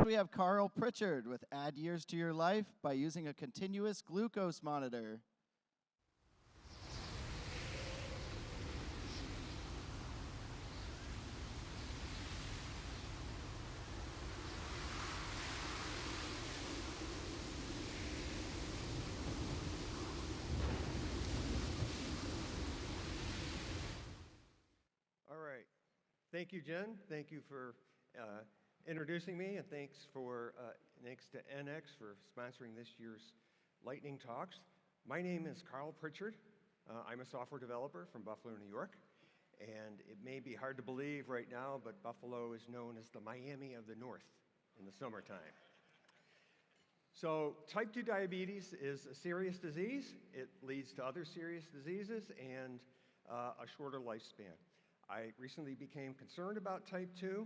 we have Carl Pritchard with Add Years to Your Life by using a continuous glucose monitor. All right. Thank you, Jen. Thank you for introducing me, and thanks to NX for sponsoring this year's Lightning Talks. My name is Carl Pritchard. I'm a software developer from Buffalo, New York, and it may be hard to believe right now, but Buffalo is known as the Miami of the North in the summertime. So type 2 diabetes is a serious disease. It leads to other serious diseases and a shorter lifespan. I recently became concerned about type 2,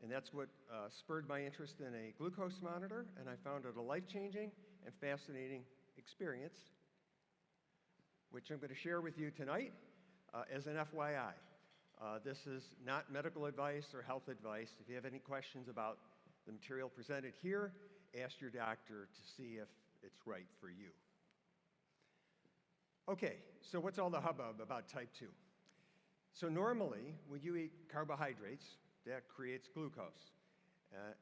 and that's what spurred my interest in a glucose monitor, and I found it a life-changing and fascinating experience, which I'm going to share with you tonight as an FYI. This is not medical advice or health advice. If you have any questions about the material presented here, ask your doctor to see if it's right for you. Okay, so what's all the hubbub about type 2? So normally, when you eat carbohydrates, that creates glucose.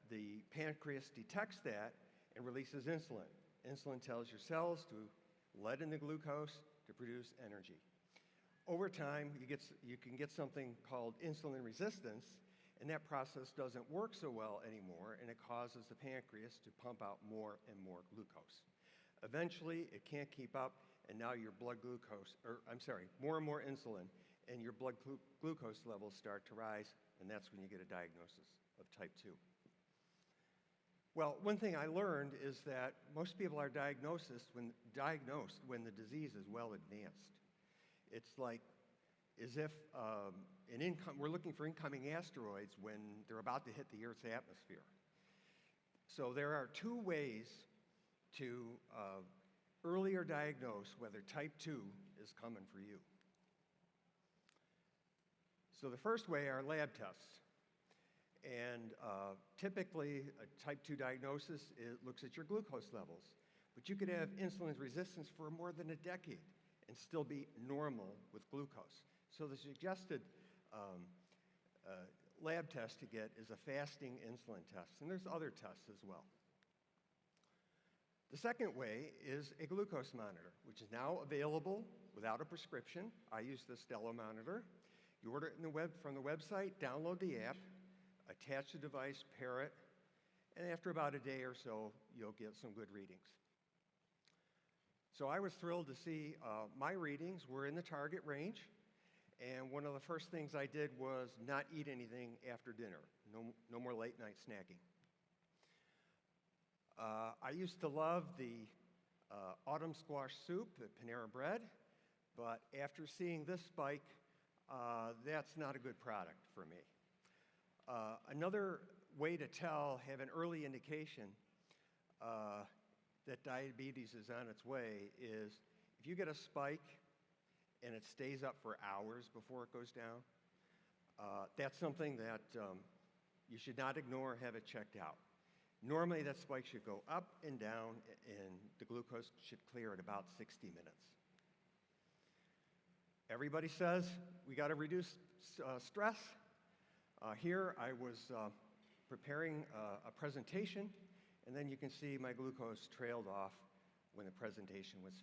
The pancreas detects that and releases insulin. Insulin tells your cells to let in the glucose to produce energy. Over time, you can get something called insulin resistance, and that process doesn't work so well anymore, and it causes the pancreas to pump out more and more glucose. Eventually, it can't keep up, and now your more and more insulin, and your blood glucose levels start to rise, and that's when you get a diagnosis of type 2. Well, one thing I learned is that most people are diagnosed when the disease is well advanced. It's like as if we're looking for incoming asteroids when they're about to hit the Earth's atmosphere. So there are two ways to earlier diagnose whether type 2 is coming for you. So the first way are lab tests. And typically, a type 2 diagnosis looks at your glucose levels. But you could have insulin resistance for more than a decade and still be normal with glucose. So the suggested lab test to get is a fasting insulin test. And there's other tests as well. The second way is a glucose monitor, which is now available without a prescription. I use the Stella monitor. You order it from the website, download the app, attach the device, pair it, and after about a day or so, you'll get some good readings. So I was thrilled to see my readings were in the target range, and one of the first things I did was not eat anything after dinner. No more late night snacking. I used to love the autumn squash soup at Panera Bread, but after seeing this spike, that's not a good product for me. Another way to have an early indication that diabetes is on its way is if you get a spike and it stays up for hours before it goes down, that's something that you should not ignore, have it checked out. Normally that spike should go up and down, and the glucose should clear at about 60 minutes. Everybody says we got to reduce stress. Here I was preparing a presentation, and then you can see my glucose trailed off when the presentation was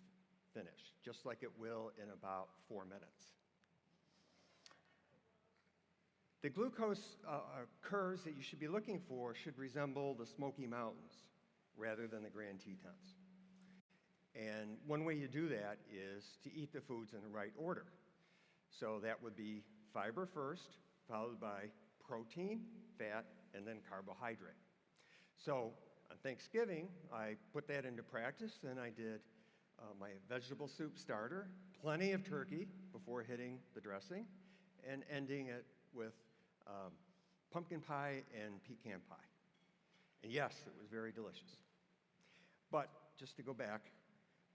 finished, just like it will in about 4 minutes. The glucose curves that you should be looking for should resemble the Smoky Mountains rather than the Grand Tetons. And one way you do that is to eat the foods in the right order. So that would be fiber first, followed by protein, fat, and then carbohydrate. So on Thanksgiving, I put that into practice, and I did my vegetable soup starter, plenty of turkey before hitting the dressing, and ending it with pumpkin pie and pecan pie. And yes, it was very delicious. But just to go back,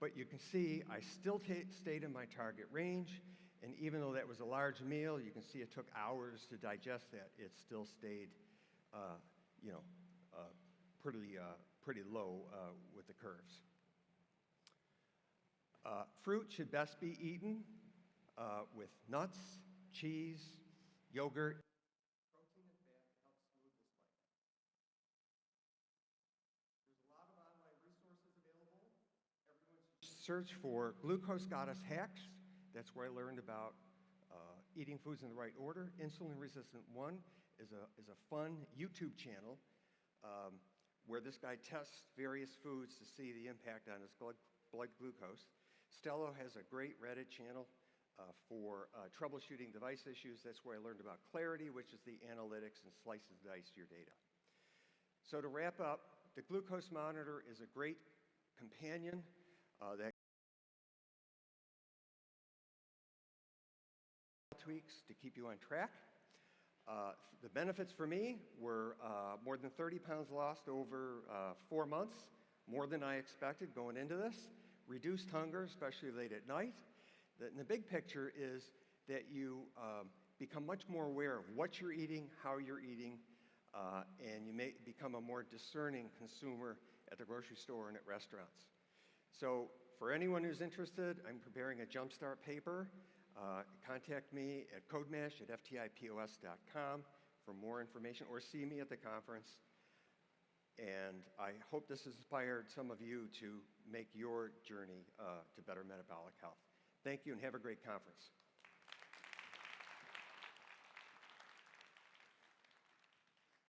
but you can see I still stayed in my target range, and even though that was a large meal, you can see it took hours to digest that. It still stayed, pretty low with the curves. Fruit should best be eaten with nuts, cheese, yogurt. Protein and fat help smooth the spike. There's a lot of online resources available. Everyone should search for Glucose Goddess Hacks. That's where I learned about eating foods in the right order. Insulin Resistant 1 is a fun YouTube channel where this guy tests various foods to see the impact on his blood glucose. Stello has a great Reddit channel for troubleshooting device issues. That's where I learned about Clarity, which is the analytics and slices and dice your data. So to wrap up, the glucose monitor is a great companion that tweaks to keep you on track. The benefits for me were more than 30 pounds lost over 4 months, more than I expected going into this. Reduced hunger, especially late at night. The big picture is that you become much more aware of what you're eating, how you're eating, and you may become a more discerning consumer at the grocery store and at restaurants. So for anyone who's interested, I'm preparing a Jumpstart paper. Contact me at codemash@ftipos.com for more information, or see me at the conference. And I hope this has inspired some of you to make your journey to better metabolic health. Thank you and have a great conference.